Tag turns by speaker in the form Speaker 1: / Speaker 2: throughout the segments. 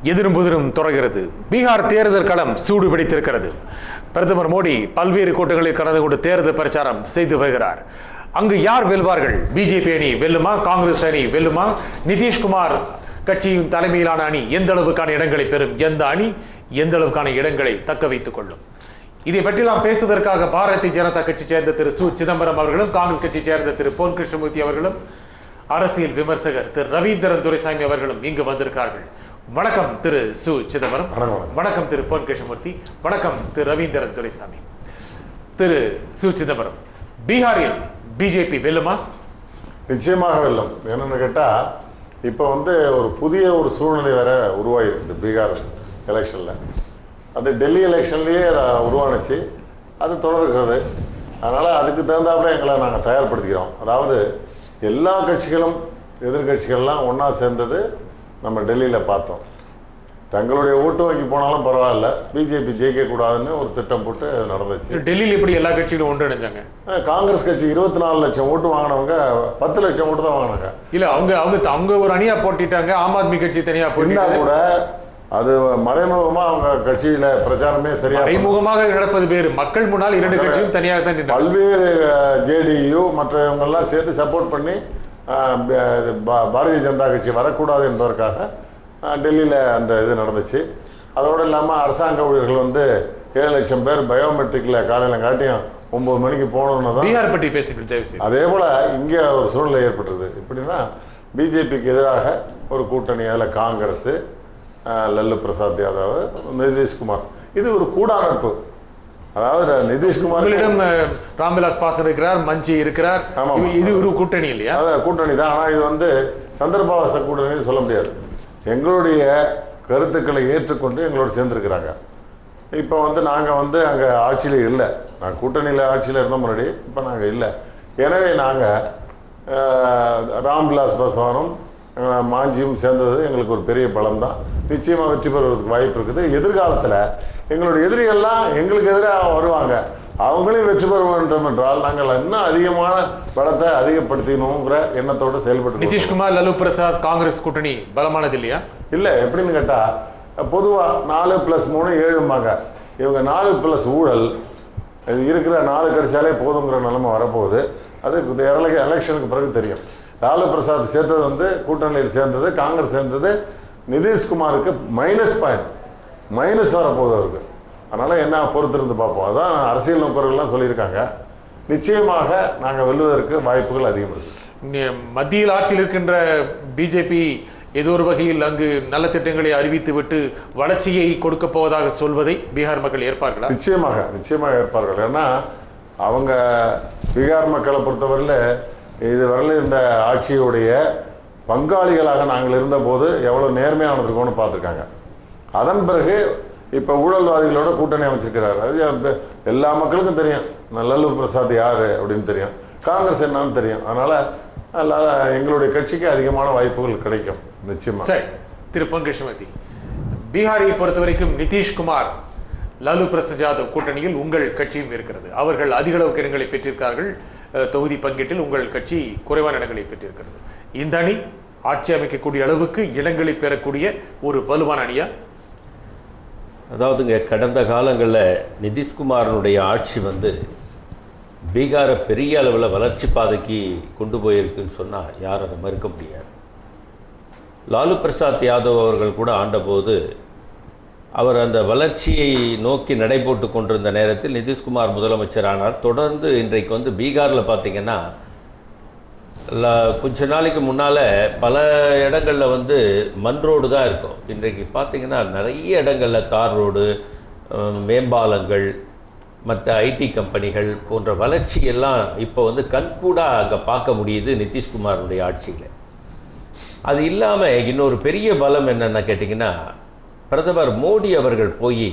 Speaker 1: எதிரும் புதிரும் தொடர்கிறது. பீகார் தேர்தல் களம் சூடு பிடித்திருக்கிறது. பிரதமர் மோடி பல்வேறு கூட்டங்களில் கலந்து கொண்டு தேர்தல் பிரச்சாரம் செய்து வருகிறார். அங்கு யார் வெல்வார்கள்? பிஜேபி அணி வெல்லுமா? காங்கிரஸ் அணி வெல்லுமா? நிதிஷ்குமார் கட்சியின் தலைமையிலான அணி எந்த அளவுக்கான இடங்களை பெறும்? எந்த அணி எந்த அளவுக்கான இடங்களை தக்க வைத்துக் கொள்ளும்? இதை பற்றி நாம் பேசுவதற்காக பாரதிய ஜனதா கட்சி சேர்ந்த திரு சு சிதம்பரம் அவர்களும், காங்கிரஸ் கட்சி சேர்ந்த திரு பொன் கிருஷ்ணமூர்த்தி அவர்களும், அரசியல் விமர்சகர் திரு ரவீந்திரன் துரைசாமி அவர்களும் இங்கு வந்திருக்கார்கள். வணக்கம் திரு சு சிதம்பரம். வணக்கம் திரு பொன் கிருஷ்ணமூர்த்தி. வணக்கம் திரு ரவீந்திரன் துரைசாமி. திரு சு சிதம்பரம், பீகாரில் பிஜேபி வெல்லுமா?
Speaker 2: நிச்சயமாக வெல்லும். என்னன்னு கேட்டா, இப்போ ஒரு புதிய சூழ்நிலை வேற உருவாகிருக்குது பீகார் எலெக்ஷன்ல. அது டெல்லி எலெக்ஷன்லயே உருவானுச்சு, அது தொடர்கிறது. அதனால அதுக்கு தகுந்தாப்புல எங்களை நாங்கள் தயார்படுத்திக்கிறோம். அதாவது எல்லா கட்சிகளும் எதிர்கட்சிகள்லாம் ஒன்றா சேர்ந்தது நம்ம டெல்லியில் பார்த்தோம். தங்களுடைய ஓட்டு வங்கி போனாலும் பரவாயில்ல, பிஜேபி ஜெயிக்க கூடாதுன்னு ஒரு திட்டம் போட்டு நடந்துச்சு.
Speaker 1: டெல்லியில் எப்படி எல்லா கட்சிகளும் ஒன்றிணைஞ்சாங்க?
Speaker 2: காங்கிரஸ் கட்சி 24 லட்சம் ஓட்டு வாங்கினவங்க 10 லட்சம் ஓட்டு தான் வாங்கினாங்க.
Speaker 1: இல்ல அவங்க ஒரு அணியா போட்டிட்டாங்க. ஆம் ஆத்மி கட்சி தனியா போட்டிருந்தா
Speaker 2: கூட அது மறைமுகமா அவங்க கட்சியில பிரச்சாரமே சரியா,
Speaker 1: மறைமுகமாக நடப்பது வேறு. மக்கள் முன்னால் இரண்டு கட்சியும் தனியாக தான்
Speaker 2: பல்வேறு ஜேடியு மற்றவங்க எல்லாம் சேர்த்து சப்போர்ட் பண்ணி பாரதிய ஜனதா கட்சி வரக்கூடாது என்பதற்காக டெல்லியில் அந்த இது நடந்துச்சு. அதோடு இல்லாமல் அரசாங்க ஊழியர்கள் 7 லட்சம் பேர் பயோமெட்ரிக்கில் காலையில் காட்டியும் 9 மணிக்கு போகணுன்னு தான்
Speaker 1: பீகார் பற்றி பேசிட்டு. அதே
Speaker 2: போல் இங்கே ஒரு சூழ்நிலை ஏற்பட்டுருது. எப்படின்னா, பிஜேபிக்கு எதிராக ஒரு கூட்டணி, அதில் காங்கிரஸ், லல்லு பிரசாத் யாதவ், நிதிஷ்குமார், இது ஒரு கூடா நட்பு. அதாவது நிதிஷ்குமாரிடம்
Speaker 1: ராம்விலாஸ் பாஸ்வான் இருக்கிறார், மஞ்சி இருக்கிறார். இது ஒரு கூட்டணி இல்லையா?
Speaker 2: அதான் கூட்டணி தான். ஆனால் இது சந்தர்ப்பவாச கூட்டணின்னு சொல்ல முடியாது. எங்களுடைய கருத்துக்களை ஏற்றுக்கொண்டு எங்களோடு சேர்ந்துருக்கிறாங்க. இப்போ நாங்கள் அங்கே ஆட்சியில் இல்லை. நான் கூட்டணியில் ஆட்சியில் இருந்த முன்னாடி, இப்போ நாங்கள் இல்லை. எனவே நாங்கள் ராம்விலாஸ் பாஸ்வானும் மாஞ்சியும் சேர்ந்தது எங்களுக்கு ஒரு பெரிய பலம் தான். நிச்சயமாக வெற்றி பெறுவதற்கு வாய்ப்பு இருக்குது. எதிர்காலத்தில் எங்களுடைய எதிரிகள்லாம் எங்களுக்கு எதிராக வருவாங்க, அவங்களையும் வெற்றி பெற வேண்டும் என்றால் நாங்கள் இன்னும் அதிகமான பலத்தை அதிகப்படுத்தணுங்கிற எண்ணத்தோடு செயல்பட்டு.
Speaker 1: நிதிஷ்குமார், லல்லு பிரசாத் காங்கிரஸ் கூட்டணி பலமானது இல்லையா?
Speaker 2: இல்லை. எப்படின்னு கேட்டால், பொதுவாக 4+3 7 இவங்க 4+ ஊழல் இருக்கிற 4 கிடைச்சாலே போதுங்கிற நிலைமை வரப்போகுது. அது எலெக்ஷனுக்கு பிறகு தெரியும். லாலு பிரசாத் சேர்த்தது கூட்டணியில் சேர்ந்தது, காங்கிரஸ் சேர்ந்தது. நிதிஷ்குமாருக்கு மைனஸ் வரப்போகுது அவருக்கு. அதனால் என்ன பொறுத்திருந்து பார்ப்போம். அதான் அரசியல் நோக்கர்கள்லாம் சொல்லியிருக்காங்க. நிச்சயமாக நாங்கள் வெல்வதற்கு வாய்ப்புகள் அதிகம் இருக்குது.
Speaker 1: மத்தியில் ஆட்சியில் இருக்கின்ற பிஜேபி ஏதோ ஒரு வகையில் அங்கு நல்ல திட்டங்களை அறிவித்து விட்டு வளர்ச்சியை கொடுக்க போவதாக சொல்வதை பீகார் மக்கள் ஏற்பார்களா?
Speaker 2: நிச்சயமாக ஏற்பார்கள். ஏன்னா அவங்க பீகார் மக்களை பொறுத்தவரையில் இதுவரையில் இந்த ஆட்சியுடைய பங்காளிகளாக நாங்கள் இருந்தபோது எவ்வளோ நேர்மையாக நடந்திருக்கோம்னு பார்த்துருக்காங்க. அதன் பிறகு இப்போ ஊழல்வாதிகளோட கூட்டணி அமைச்சிருக்கிறார். அது எல்லா மக்களுக்கும் தெரியும். லல்லு பிரசாத் யார் அப்படின்னு தெரியும், காங்கிரஸ் என்னன்னு தெரியும். அதனால் எங்களுடைய கட்சிக்கு அதிகமான வாய்ப்புகள் கிடைக்கும் நிச்சயமாக.
Speaker 1: சரி திரு பொன் கிருஷ்ணமூர்த்தி, பீகாரை பொறுத்த வரைக்கும் நிதிஷ்குமார், லல்லு பிரசாத் யாதவ் கூட்டணியில் உங்கள் கட்சியும் இருக்கிறது. அவர்கள் அதிக அளவுக்கு இடங்களை பெற்றிருக்கார்கள். தொகுதி பங்கீட்டில் உங்கள் கட்சி குறைவான இடங்களை பெற்றிருக்கிறது. இந்த அணி ஆட்சி அமைக்கக்கூடிய அளவுக்கு இடங்களை பெறக்கூடிய ஒரு வலுவான அணியா?
Speaker 3: அதாவதுங்க, கடந்த காலங்களில் நிதிஷ்குமாரனுடைய ஆட்சி பீகாரை பெரிய அளவில் வளர்ச்சி பாதைக்கு கொண்டு போயிருக்குன்னு சொன்னால் யாரும் அதை மறுக்க முடியாது. லாலு பிரசாத் யாதவ் அவர்கள் கூட ஆண்டபோது அவர் அந்த வளர்ச்சியை நோக்கி நடைபோட்டு கொண்டிருந்த நேரத்தில் நிதிஷ்குமார் முதலமைச்சரானார். தொடர்ந்து இன்றைக்கு பீகாரில் பார்த்திங்கன்னா, கொஞ்ச நாளைக்கு முன்னால் பல இடங்களில் மண் ரோடு தான் இருக்கும். இன்றைக்கு பார்த்திங்கன்னா நிறைய இடங்களில் தார் ரோடு, மேம்பாலங்கள், மற்ற ஐடி கம்பெனிகள் போன்ற வளர்ச்சியெல்லாம் இப்போ கண்கூடாக அங்கே பார்க்க முடியுது நிதிஷ்குமாருடைய ஆட்சியில். அது இல்லாமல் இன்னொரு பெரிய பலம் என்னென்ன கேட்டிங்கன்னா, பிரதமர் மோடி அவர்கள் போய்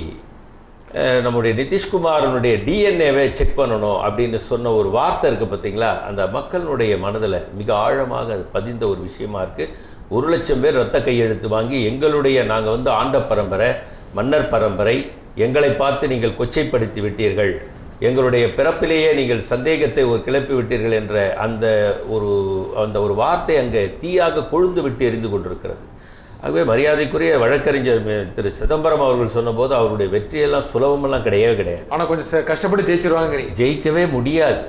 Speaker 3: நம்முடைய நிதிஷ்குமாரனுடைய டிஎன்ஏவை செக் பண்ணணும் அப்படின்னு சொன்ன ஒரு வார்த்தை இருக்குது பார்த்தீங்களா, அந்த மக்களுடைய மனதில் மிக ஆழமாக அது பதிந்த ஒரு விஷயமா இருக்குது. 1 லட்சம் பேர் ரத்த கையெழுத்து வாங்கி நாங்கள் ஆண்ட பரம்பரை, மன்னர் பரம்பரை, எங்களை பார்த்து நீங்கள் கொச்சைப்படுத்தி விட்டீர்கள், எங்களுடைய பிறப்பிலேயே நீங்கள் சந்தேகத்தை கிளப்பி விட்டீர்கள் என்ற அந்த ஒரு வார்த்தை அங்கே தீயாக கொழுந்து விட்டு எரிந்து கொண்டிருக்கிறது. ஆகவே மரியாதைக்குரிய வழக்கறிஞர் திரு சிதம்பரம் அவர்கள் சொன்னபோது அவருடைய வெற்றியெல்லாம் சுலபமெல்லாம் கிடையவே கிடையாது.
Speaker 1: ஆனால் கொஞ்சம் கஷ்டப்பட்டு ஜெயிச்சிருவாங்க.
Speaker 3: ஜெயிக்கவே முடியாது.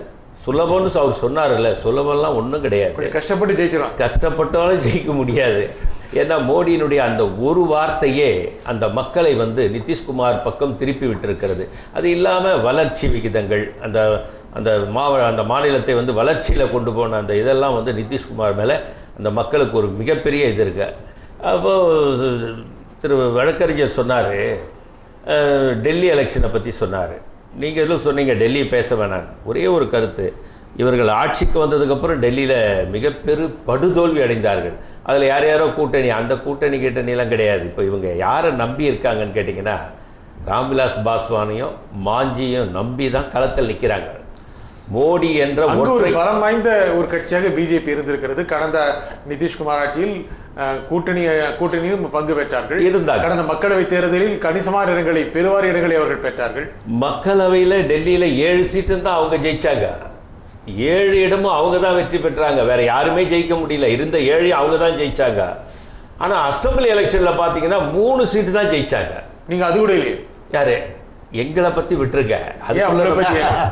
Speaker 3: சுலபம்னு அவர் சொன்னார்ல, சுலபம்லாம் ஒன்றும் கிடையாது.
Speaker 1: கஷ்டப்பட்டு ஜெயிச்சிருவாங்க.
Speaker 3: கஷ்டப்பட்டாலும் ஜெயிக்க முடியாது. ஏன்னா மோடியினுடைய அந்த ஒரு வார்த்தையே அந்த மக்களை நிதிஷ்குமார் பக்கம் திருப்பி விட்டிருக்கிறது. அது இல்லாமல் வளர்ச்சி விகிதங்கள், அந்த மாநிலத்தை வளர்ச்சியில் கொண்டு போன அந்த இதெல்லாம் நிதிஷ்குமார் மேலே அந்த மக்களுக்கு ஒரு மிகப்பெரிய இது இருக்கு. அப்போது திரு வழக்கறிஞர் சொன்னார், டெல்லி எலெக்ஷனை பற்றி சொன்னார். நீங்கள் எதுவும் சொன்னீங்க டெல்லி பேச வேணாம். ஒரே ஒரு கருத்து, இவர்கள் ஆட்சிக்கு வந்ததுக்கப்புறம் டெல்லியில் படுதோல்வி அடைந்தார்கள். அதில் யார் யாரோ கூட்டணி, அந்த கூட்டணிலாம் கிடையாது. இப்போ இவங்க யாரை நம்பி இருக்காங்கன்னு கேட்டிங்கன்னா ராம்விலாஸ் பாஸ்வானையும் மாஞ்சியும் நம்பி தான் களத்தில் நிற்கிறாங்க. மோடி என்ற
Speaker 1: ஒரு பலம் வாய்ந்த ஒரு கட்சியாக பிஜேபி இருந்திருக்கிறது. கடந்த நிதிஷ்குமார் ஆட்சியில் கூட்டணியும் பங்கு பெற்றார்கள் இருந்தார். கடந்த மக்களவை தேர்தலில் கணிசமான இடங்களை, பெருவாரி இடங்களை அவர்கள் பெற்றார்கள்.
Speaker 3: மக்களவையில் டெல்லியில் 7 சீட்டு தான் அவங்க ஜெயிச்சாங்க. 7 இடமும் அவங்க தான் வெற்றி பெற்றாங்க. வேற யாருமே ஜெயிக்க முடியல. இருந்த 7 அவங்க தான் ஜெயிச்சாங்க. ஆனால் அசம்பிளி எலெக்ஷனில் பார்த்தீங்கன்னா 3 சீட்டு தான் ஜெயிச்சாங்க.
Speaker 1: நீங்கள் அது கூட இல்லையே.
Speaker 3: யாரு? எங்களை பற்றி விட்டுருங்க.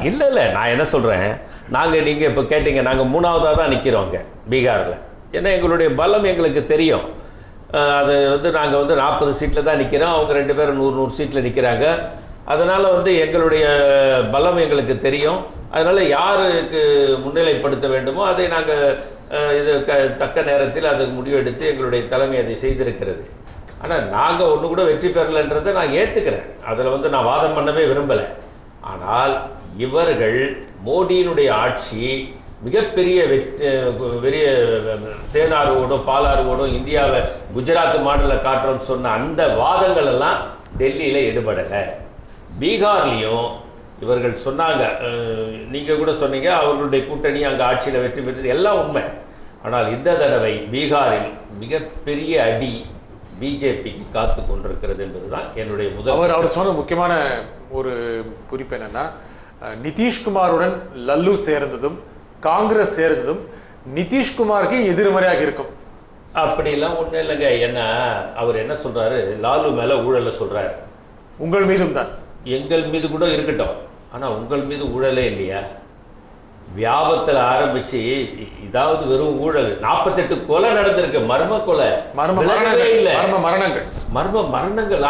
Speaker 3: இல்லை நான் என்ன சொல்கிறேன், நீங்கள் இப்போ கேட்டீங்க, நாங்கள் 3ஆவதாக தான் நிற்கிறோங்க பீகாரில். ஏன்னா எங்களுடைய பலம் எங்களுக்கு தெரியும். அது நாங்கள் 40 சீட்டில் தான் நிற்கிறோம். அவங்க 2 பேரும் 100 சீட்டில் நிற்கிறாங்க. அதனால் எங்களுடைய பலம் எங்களுக்கு தெரியும். அதனால் யாருக்கு முன்னிலைப்படுத்த வேண்டுமோ அதை நாங்கள் தக்க நேரத்தில் அதுக்கு முடிவெடுத்து எங்களுடைய தலைமை அதை செய்திருக்கிறது. ஆனால் நாங்கள் ஒன்று கூட வெற்றி பெறலைன்றதை நான் ஏற்றுக்கிறேன். அதில் நான் வாதம் பண்ணவே விரும்பலை. ஆனால் இவர்கள் மோடியினுடைய ஆட்சி மிகப்பெரிய பெரிய தேனாறு ஓடும் பாலாறு ஓடும், இந்தியாவை குஜராத் மாடலில் காட்டுறோம்னு சொன்ன அந்த வாதங்கள் எல்லாம் டெல்லியில் ஈடுபடலை. பீகார்லேயும் இவர்கள் சொன்னாங்க, நீங்கள் கூட சொன்னீங்க அவர்களுடைய கூட்டணி அங்கே ஆட்சியில் வெற்றி பெற்றது, எல்லாம் உண்மை. ஆனால் இந்த தடவை பீகாரில் மிகப்பெரிய அடி பிஜேபிக்கு காத்து கொண்டிருக்கிறது என்பதுதான் என்னுடைய முதல்.
Speaker 1: அவர் சொன்ன முக்கியமான ஒரு குறிப்பு என்னன்னா, நிதிஷ்குமாருடன் லல்லு சேர்ந்ததும் காங்கிரஸ் சேர்ந்ததும் நிதிஷ்குமாருக்கு எதிர்மறையாக இருக்கும்.
Speaker 3: அப்படிலாம் ஒன்றும் இல்லைங்க. ஏன்னா அவர் என்ன சொல்றாரு, லாலு மேல ஊழலை சொல்றாரு.
Speaker 1: உங்கள் மீதும் தான்.
Speaker 3: எங்கள் மீது கூட இருக்கட்டும், ஆனா உங்கள் மீது ஊழலே இல்லையா? வியாபத்தில் ஆரம்பிச்சு இதாவது வெறும் ஊழல். 48 கொலை நடந்திருக்கு, மர்ம கொலை, மர்ம மரணங்கள்.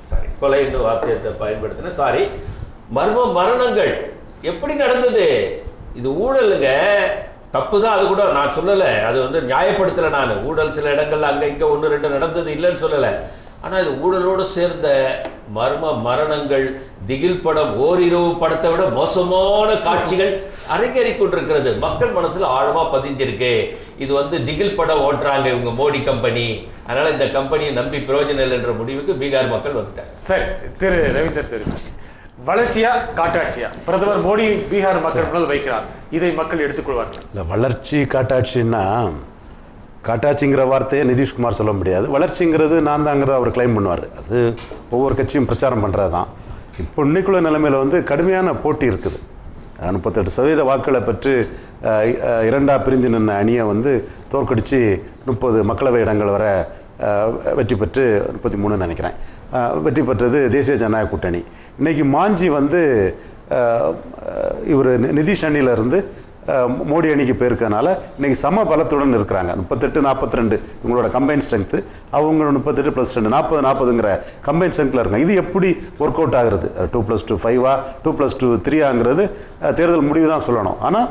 Speaker 3: சாரி கொலை என்று வார்த்தையை பயன்படுத்தின, சாரி, மர்ம மரணங்கள் எப்படி நடந்தது? இது ஊழலுங்க, தப்பு தான். அது கூட நான் சொல்லலை, அது நியாயப்படுத்தலை. நான் ஊழல் சில இடங்கள்ல அங்கே இங்கே 1-2 நடந்தது இல்லைன்னு சொல்லலை. ஆனால் இது ஊழலோடு சேர்ந்த மர்ம மரணங்கள். திகில் படம், ஓரிரவு படத்தை விட மோசமான காட்சிகள் அரங்கேறி கொண்டிருக்கிறது. மக்கள் மனசில் ஆழமா பதிஞ்சிருக்கு. இது திகில் படம் ஓட்டுறாங்க இவங்க மோடி கம்பெனி, அதனால இந்த கம்பெனியை நம்பி பிரயோஜனம் இல்லை என்ற முடிவுக்கு பீகார் மக்கள் வந்துட்டாங்க.
Speaker 1: சரி, திரு ரவீந்தர், வளர்ச்சியா காட்டாட்சியா பிரதமர் மோடி பீகார் மக்கள் முன்னால் வைக்கிறார், இதை மக்கள் எடுத்துக்கொள்வார்கள்?
Speaker 4: இல்லை, வளர்ச்சி காட்டாட்சின்னா காட்டாட்சிங்கிற வார்த்தையை நிதிஷ்குமார் சொல்ல முடியாது. வளர்ச்சிங்கிறது நான் தாங்கிறத அவர் கிளைம் பண்ணுவார். அது ஒவ்வொரு கட்சியும் பிரச்சாரம் பண்ணுறது தான். இப்போ இன்னைக்குள்ள நிலைமையில் கடுமையான போட்டி இருக்குது. 38% வாக்குகளை பெற்று 2ஆக பிரிஞ்சு நின்ற அணியை தோற்கடித்து 30 மக்களவை இடங்கள் வர வெற்றி பெற்று 33 நினைக்கிறேன் வெற்றி பெற்றது தேசிய ஜனநாயக கூட்டணி. இன்றைக்கி மாஞ்சி இவர் நிதிஷ் அணியிலிருந்து மோடி அணிக்கு போயிருக்கனால இன்றைக்கி சம பலத்துடன் இருக்கிறாங்க. 38-42 இவங்களோட கம்பைன் ஸ்ட்ரென்த்து, அவங்க 38 + 2 40-40ங்கிற கம்பைன் ஸ்ட்ரென்த்தில் இருக்காங்க. இது எப்படி ஒர்க் அவுட் ஆகுறது? 2+2 5 2+2 3 தேர்தல் முடிவு தான் சொல்லணும். ஆனால்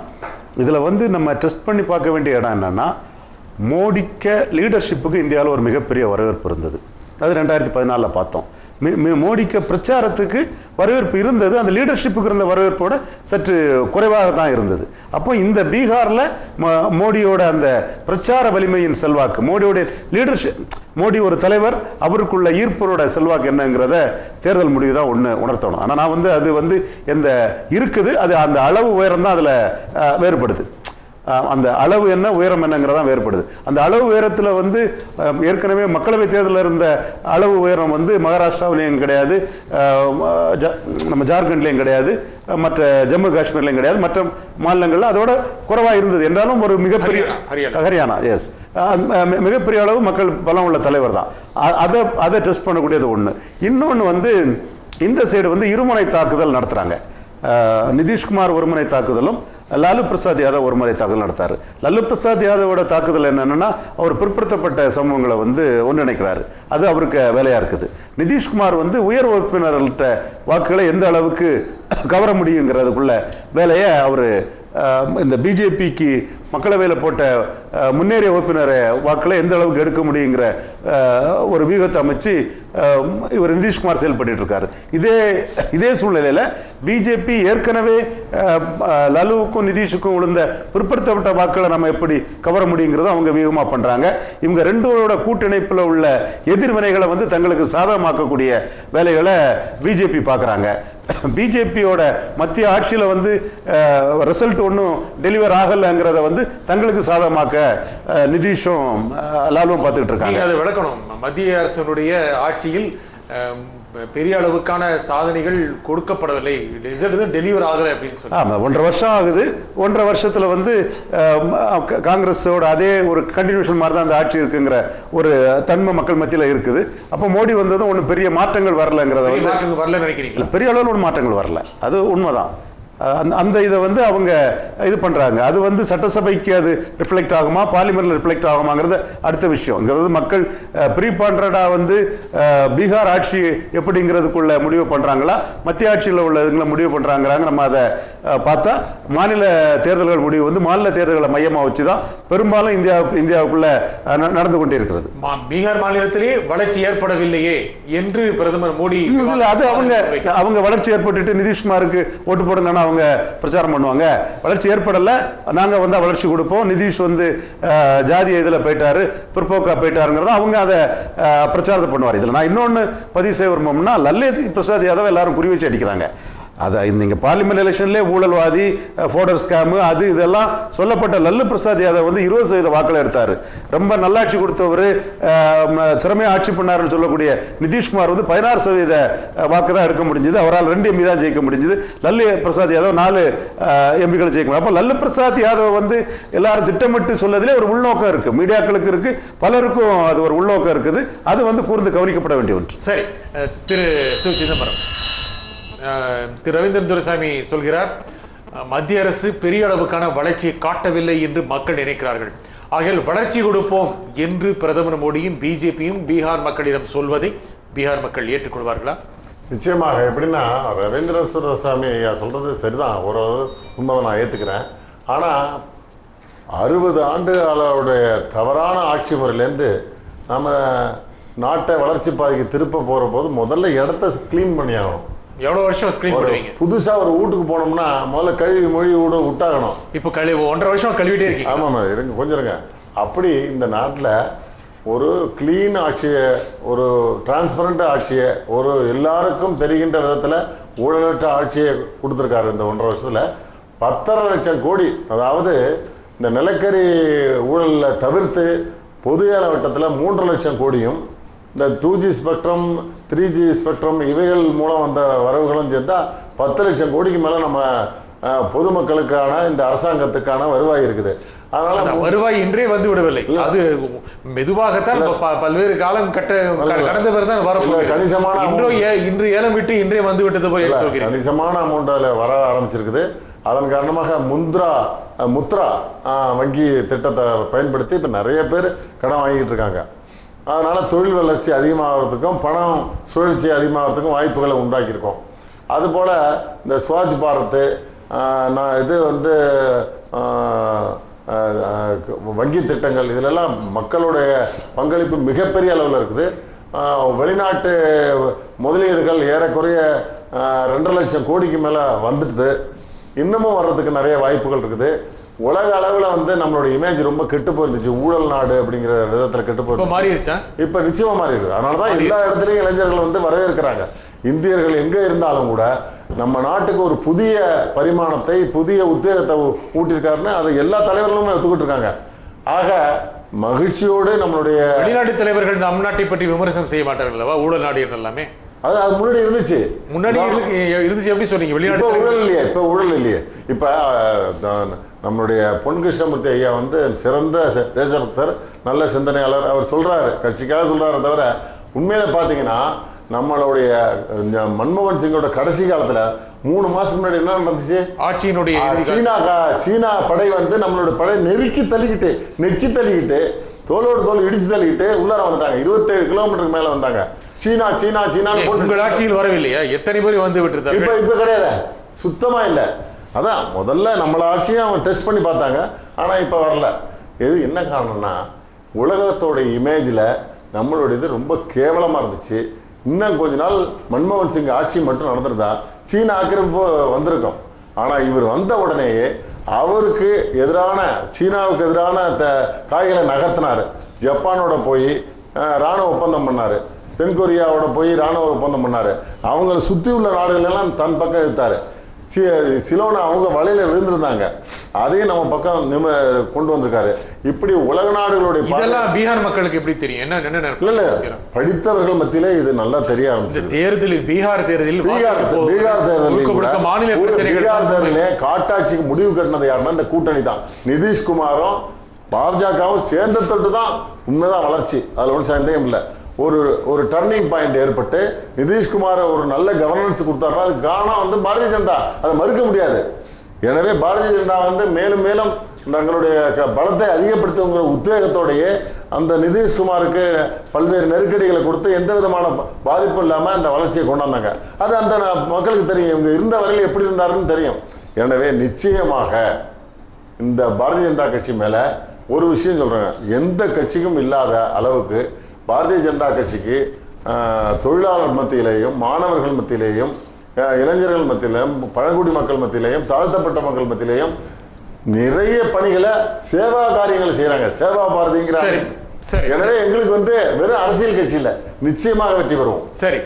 Speaker 4: இதில் நம்ம டெஸ்ட் பண்ணி பார்க்க வேண்டிய இடம் என்னென்னா, மோடிக்க லீடர்ஷிப்புக்கு இந்தியாவில் ஒரு மிகப்பெரிய வரவேற்பு இருந்தது. அது 2014 பார்த்தோம். மோடிக்கு பிரச்சாரத்துக்கு வரவேற்பு இருந்தது, அந்த லீடர்ஷிப்புக்கு இருந்த வரவேற்போட சற்று குறைவாக தான் இருந்தது. அப்போ இந்த பீகாரில் மோடியோட அந்த பிரச்சார வலிமையின் செல்வாக்கு, மோடியோட லீடர்ஷிப், மோடி ஒரு தலைவர், அவருக்குள்ள ஈர்ப்பரோட செல்வாக்கு என்னங்கிறத தேர்தல் முடிவு தான் உணர்த்தணும். ஆனால் நான் அது எந்த இருக்குது, அது அந்த அளவு உயரம் தான் அதில் வேறுபடுது. அந்த அளவு என்ன உயரம் என்னங்கிறதான் வேறுபடுது. அந்த அளவு உயரத்தில் வந்து ஏற்கனவே மக்களவை தேர்தலில் இருந்த அளவு உயரம் வந்து மகாராஷ்டிராவிலையும் கிடையாது, நம்ம ஜார்க்கண்ட்லையும் கிடையாது, மற்ற ஜம்மு காஷ்மீர்லையும் கிடையாது, மற்ற மாநிலங்களில் அதோட குறைவாக இருந்தது. என்றாலும் ஒரு மிகப்பெரிய ஹரியானா எஸ் மிகப்பெரிய அளவு மக்கள் பலம் உள்ள தலைவர் தான். அதை டெஸ்ட் பண்ணக்கூடியது ஒன்று. இன்னொன்று வந்து இந்த சைடு வந்து இருமுனை தாக்குதல் நடத்துகிறாங்க. நிதிஷ்குமார் ஒருமுனை தாக்குதலும் லாலு பிரசாத் யாதவ் ஒருமுறை தாக்குதல் நடத்தாரு. லாலு பிரசாத் யாதவோட தாக்குதல் என்னன்னா அவர் பிற்படுத்தப்பட்ட சமூகங்களை வந்து ஒன்றிணைக்கிறாரு, அது அவருக்கு வேலையா இருக்குது. நிதிஷ்குமார் வந்து உயர் வகுப்பினர்கள்ட்ட வாக்குகளை எந்த அளவுக்கு கவர முடியுங்கிறதுக்குள்ள வேலையை அவர் இந்த பிஜேபிக்கு மக்களவையில் போட்ட முன்னேறிய வகுப்பினர் வாக்களை எந்த அளவுக்கு எடுக்க முடியுங்கிற ஒரு வியூகத்தை அமைச்சு இவர் நிதிஷ்குமார் செயல்பட்டு இருக்காரு. இதே சூழ்நிலையில் பிஜேபி ஏற்கனவே லாலுவுக்கும் நிதிஷுக்கும் விழுந்த பிற்படுத்தப்பட்ட வாக்களை நம்ம எப்படி கவர முடியுங்கிறத அவங்க வியூகமா பண்றாங்க. இவங்க ரெண்டோட கூட்டிணைப்புல உள்ள எதிர்வினைகளை வந்து தங்களுக்கு சாதகமாக்கக்கூடிய வேலைகளை பிஜேபி பார்க்குறாங்க. பிஜேபியோட மத்திய ஆட்சியில் வந்து ரிசல்ட் ஒன்றும் டெலிவர் ஆகலைங்கிறத வந்து தங்களுக்கு சாதகமாக்க நிதிஷும் லாலுவும் பார்த்துக்கிட்டு இருக்காங்க.
Speaker 1: அதை விளக்கணும். மத்திய அரசினுடைய ஆட்சியில் பெரிய அளவுக்கான சாதனைகள் கொடுக்கப்படவில்லை, ரிசல்ட் டெலிவர் ஆகலை அப்படின்னு சொல்லி.
Speaker 4: 1.5 வருஷம் ஆகுது. 1.5 வருஷத்துல வந்து காங்கிரஸோட அதே ஒரு கண்டினியூஷன் மாதிரி தான் அந்த ஆட்சி இருக்குங்கிற ஒரு தன்மை மக்கள் மத்தியில் இருக்குது. அப்போ மோடி வந்ததும் ஒன்றும் பெரிய மாற்றங்கள் வரலங்கிறத வந்து
Speaker 1: வரல நினைக்கிறீங்களா?
Speaker 4: பெரிய அளவில் ஒரு மாற்றங்கள் வரல, அது உண்மைதான். அந்த இதை வந்து அவங்க இது பண்றாங்க. அது வந்து சட்டசபைக்கு அது ரிஃப்ளெக்ட் ஆகுமா, பார்லிமெண்ட்ல ரிஃப்ளெக்ட் ஆகுமாங்கிறது அடுத்த விஷயம். இங்க வந்து மக்கள் ப்ரீபாண்டடா வந்து பீகார் ஆட்சி எப்படிங்கிறதுக்குள்ள முடிவு பண்றாங்களா, மத்திய ஆட்சியில் உள்ளதுங்களை முடிவு பண்றாங்கிறாங்க. நம்ம அதை பார்த்தா மாநில தேர்தல்கள் முடிவு வந்து மாநில தேர்தல்களை மையமா வச்சுதான் பெரும்பாலும் இந்தியாவுக்குள்ள நடந்து கொண்டே இருக்கிறது.
Speaker 1: பீகார் மாநிலத்திலே வளர்ச்சி ஏற்படவில்லையே என்று பிரதமர் மோடி
Speaker 4: அது அவங்க வளர்ச்சி ஏற்பட்டு நிதிஷ்குமாருக்கு ஓட்டு போடுங்கன்னா அவங்க பிரச்சாரம் பண்ணுவாங்க. வளர்ச்சி ஏற்படல, நாங்க வந்து வளர்ச்சி கொடுப்போம், நிதிஷ் வந்து ஜாதி இதில் போயிட்டாரு, பிற்போக்கா போயிட்டாருங்கிறத அவங்க அதை பிரச்சாரத்தை பண்ணுவார். இதில் நான் இன்னொன்று பதிவு செய்ய விரும்பும்னா, லல்லு பிரசாத் யாதவ் எல்லாரும் குறி வச்சு அடிக்கிறாங்க. அதை இந்த பார்லிமெண்ட் எலெக்ஷன்லேயே ஊழல்வாதி, ஃபோடர் ஸ்கேமு, அது இதெல்லாம் சொல்லப்பட்ட லல்லு பிரசாத் யாதவ் வந்து 20% வாக்களை எடுத்தார். ரொம்ப நல்லாட்சி கொடுத்தவர், திறமையாக ஆட்சி பண்ணாருன்னு சொல்லக்கூடிய நிதிஷ்குமார் வந்து 16% வாக்கு தான் எடுக்க முடிஞ்சது. அவரால் 2 எம்பி தான் ஜெயிக்க முடிஞ்சது. லல்லு பிரசாத் யாதவ் 4 எம்பிகளை ஜெயிக்க முடியும். அப்போ லல்லு பிரசாத் யாதவ் வந்து எல்லாரும் திட்டமிட்டு சொல்லதிலே ஒரு உள்நோக்கம் இருக்கு, மீடியாக்களுக்கு இருக்கு, பலருக்கும் அது ஒரு உள்நோக்கம் இருக்குது. அது வந்து கூர்ந்து கவனிக்கப்பட வேண்டிய ஒன்று.
Speaker 1: சரி, திரு சு. சிதம்பரம், திரு ரவீந்திரன் துரைசாமி சொல்கிறார், மத்திய அரசு பெரிய அளவுக்கான வளர்ச்சியை காட்டவில்லை என்று மக்கள் நினைக்கிறார்கள். ஆகையால் வளர்ச்சி கொடுப்போம் என்று பிரதமர் மோடியும் பிஜேபியும் பீகார் மக்களிடம் சொல்வதை பீகார் மக்கள் ஏற்றுக்கொள்வார்களா?
Speaker 2: நிச்சயமாக. எப்படின்னா, ரவீந்திரன் துரைசாமி சொல்றது சரிதான், ஒரு உண்மையை நான் ஏற்றுக்கிறேன். ஆனால் 60 ஆண்டுகளுடைய தவறான ஆட்சி முறையிலேருந்து நம்ம நாட்டை வளர்ச்சி பாதைக்கு திருப்ப போகிற போது முதல்ல இடத்த கிளீன் பண்ணி ஆகணும்.
Speaker 1: எவ்வளவு வருஷம் கிளீன் பண்ணுவீங்க?
Speaker 2: புதுசா ஒரு வீட்டுக்கு போனோம்னா முதல்ல கழுவி மொழி விட்டாகணும்.
Speaker 1: இப்போ 1.5 வருஷம் கழுவிட்டே இருக்கீங்க.
Speaker 2: ஆமாம், இருங்க கொஞ்சம் இருங்க. அப்படி இந்த நாட்டில் ஒரு கிளீன் ஆட்சியை, ஒரு டிரான்ஸ்பரண்ட் ஆட்சியை, ஒரு எல்லாருக்கும் தெரிகின்ற விதத்தில் ஊழலற்ற ஆட்சியை கொடுத்துருக்காரு. இந்த 1.5 வருஷத்தில் 10.5 லட்சம் கோடி, அதாவது இந்த நிலக்கரி ஊழலில் தவிர்த்து பொது ஏல வட்டத்தில் 3 லட்சம் கோடியும், இந்த 2G ஸ்பெக்ட்ரம் 3G ஸ்பெக்ட்ரம் இவைகள் மூலம் வந்த வரவுகளும் சேர்த்தா 10 லட்சம் கோடிக்கு மேலே நம்ம பொதுமக்களுக்கான இந்த அரசாங்கத்துக்கான வருவாய் இருக்குது. அதனால
Speaker 1: வருவாய் இன்றே வந்து விடவில்லை, அது மெதுவாகத்தான் பல்வேறு காலம் கடந்த பிறகு தான் வரப்போகுது.
Speaker 2: கணிசமான
Speaker 1: இன்று ஏலம் விட்டு இன்றே வந்து விட்டது போல
Speaker 2: கணிசமான அமௌண்ட் அதில் வர ஆரம்பிச்சிருக்குது. அதன் காரணமாக முத்ரா வங்கி திட்டத்தை பயன்படுத்தி இப்போ நிறைய பேர் கடன் வாங்கிட்டு இருக்காங்க. அதனால் தொழில் வளர்ச்சி அதிகமாகிறதுக்கும் பணம் சுழற்சி அதிகமாகிறதுக்கும் வாய்ப்புகளை உண்டாக்கியிருக்கோம். அதுபோல் இந்த ஸ்வச் பாரத், இது வந்து வங்கி திட்டங்கள், இதிலெல்லாம் மக்களுடைய பங்களிப்பு மிகப்பெரிய அளவில் இருக்குது. வெளிநாட்டு முதலீடுகள் ஏறக்குறைய 2.5 லட்சம் கோடிக்கு மேலே வந்துடுது. இன்னமும் வர்றதுக்கு நிறைய வாய்ப்புகள் இருக்குது. உலக அளவுல வந்து நம்மளோட இமேஜ் ரொம்ப கெட்டு போயிருந்துச்சு, ஊழல் நாடு அப்படிங்கிற விதத்துல கெட்டு போயிருந்துச்சு.
Speaker 1: மாறிடுச்சா?
Speaker 2: இப்ப நிச்சயமா மாறி இருக்கு. அதனாலதான் எல்லா இடத்துலயும் இளைஞர்கள் வந்து வரவேற்கிறாங்க. இந்தியர்கள் எங்க இருந்தாலும் கூட நம்ம நாட்டுக்கு ஒரு புதிய பரிமாணத்தை, புதிய உத்வேகத்தை ஊட்டியிருக்காருன்னு அதை எல்லா தலைவர்களுமே ஒத்துக்கிட்டு இருக்காங்க. ஆக மகிழ்ச்சியோடு நம்மளுடைய
Speaker 1: வெளிநாட்டு தலைவர்கள் நம் நாட்டை பற்றி விமர்சனம் செய்ய மாட்டார்கள், ஊழல் நாடு எல்லாமே.
Speaker 2: அது முன்னாடி இருந்துச்சு.
Speaker 1: முன்னாடி இருந்துச்சு. எப்படி சொன்னீங்க? வெளிநாட்டு
Speaker 2: ஊழல் இல்லையே, இப்ப ஊழல் இல்லையே. இப்ப நம்மளுடைய பொன் கிருஷ்ணமூர்த்தி ஐயா வந்து சிறந்த தேசபக்தர், நல்ல சிந்தனையாளர். அவர் சொல்றாரு, கட்சிக்காக சொல்றாரு தவிர உண்மையில பாத்தீங்கன்னா நம்மளுடைய மன்மோகன் சிங்கோட கடைசி காலத்துல 3 மாசத்துக்கு முன்னாடி என்ன நடந்துச்சு?
Speaker 1: ஆட்சியினுடைய
Speaker 2: சீனா படை வந்து நம்மளோட படை நெருக்கி தள்ளிக்கிட்டு தோளோடு தோல் இடிச்சு தள்ளிக்கிட்டு உள்ளார வந்துட்டாங்க. 27 கிலோமீட்டருக்கு மேல வந்தாங்க. சீனா சீனா சீனான்னு
Speaker 1: உங்கள் ஆட்சியில் வரவில்லையா? எத்தனை பேர் வந்து விட்டு
Speaker 2: இப்ப கிடையாது, சுத்தமா இல்ல. அதான் முதல்ல நம்மள ஆட்சியை அவங்க டெஸ்ட் பண்ணி பார்த்தாங்க, ஆனா இப்ப வரல. இது என்ன காரணம்னா உலகத்தோட இமேஜ்ல நம்மளோட இது ரொம்ப கேவலமா இருந்துச்சு. இன்னும் கொஞ்ச நாள் மன்மோகன் சிங் ஆட்சி மட்டும் நடந்திருந்தா சீனா ஆக்கிரமிப்பு வந்திருக்கும். ஆனா இவர் வந்த உடனேயே அவருக்கு எதிரான, சீனாவுக்கு எதிரான காய்களை நகர்த்தினாரு. ஜப்பானோட போய் ராணுவ ஒப்பந்தம் பண்ணாரு, தென்கொரியாவோட போய் ராணுவ ஒப்பந்தம் பண்ணாரு. அவங்களை சுத்தி உள்ள நாடுகள் எல்லாம் தன் பக்கம் இழுத்தாரு. சிலோனா அவங்க வலையில விழுந்திருந்தாங்க, அதையும் நம்ம பக்கம் கொண்டு வந்திருக்காரு. இப்படி உலக நாடுகளுடைய
Speaker 1: பீகார் மக்களுக்கு எப்படி தெரியும்? என்ன
Speaker 2: இல்ல படித்தவர்கள் மத்தியில இது நல்லா தெரிய ஆரம்பிச்சு.
Speaker 1: தேர்தலில் பீகார் தேர்தலிலே
Speaker 2: காட்டாட்சிக்கு முடிவு கட்டினது யாருன்னா இந்த கூட்டணி தான். நிதிஷ்குமாரும் பாஜகவும் சேர்ந்த தொட்டு தான் உண்மைதான் வளர்ச்சி, அதுல ஒன்றும் சந்தேகம் இல்லை. ஒரு டர்னிங் பாயிண்ட் ஏற்பட்டு நிதிஷ்குமார் ஒரு நல்ல கவர்னன்ஸ் கொடுத்தாருன்னா அது காரணம் வந்து பாரதிய ஜனதா, அதை மறுக்க முடியாது. எனவே பாரதிய ஜனதா வந்து மேலும் மேலும் தங்களுடைய பலத்தை அதிகப்படுத்துங்கிற உத்வேகத்தோடையே அந்த நிதிஷ்குமாருக்கு பல்வேறு நெருக்கடிகளை கொடுத்து எந்த விதமான பாதிப்பும் இல்லாம அந்த வளர்ச்சியை கொண்டாந்தாங்க. அது அந்த மக்களுக்கு தெரியும், இவங்க இருந்த வரையில் எப்படி இருந்தாருன்னு தெரியும். எனவே நிச்சயமாக இந்த பாரதிய ஜனதா கட்சி மேல ஒரு விஷயம் சொல்றாங்க, எந்த கட்சிக்கும் இல்லாத அளவுக்கு பாரதிய ஜனதா கட்சிக்கு தொழிலாளர் மத்தியிலேயும், மாணவர்கள் மத்தியிலேயும், இளைஞர்கள் மத்தியிலையும், பழங்குடி மக்கள் மத்தியிலேயும், தாழ்த்தப்பட்ட மக்கள் மத்தியிலேயும் நிறைய பணிகளை, சேவா காரியங்களை செய்யறாங்க. சேவா பாரதிங்கிறாங்க. எனவே எங்களுக்கு வந்து வெறும் அரசியல் கட்சி இல்ல, நிச்சயமாக வெற்றி பெறுவோம்.
Speaker 1: சரி,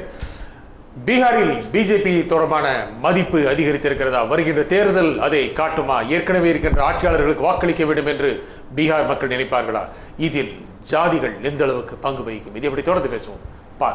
Speaker 1: பீகாரில் பிஜேபி தொடர்பான மதிப்பு அதிகரித்திருக்கிறதா? வருகின்ற தேர்தல் அதை காட்டுமா? ஏற்கனவே இருக்கின்ற ஆட்சியாளர்களுக்கு வாக்களிக்க வேண்டும் என்று பீகார் மக்கள் நினைப்பார்களா? இதில் ஜாதிகள் எந்த அளவுக்கு பங்கு வகிக்கும்? இதை எப்படி தொடர்ந்து பேசுவோம்.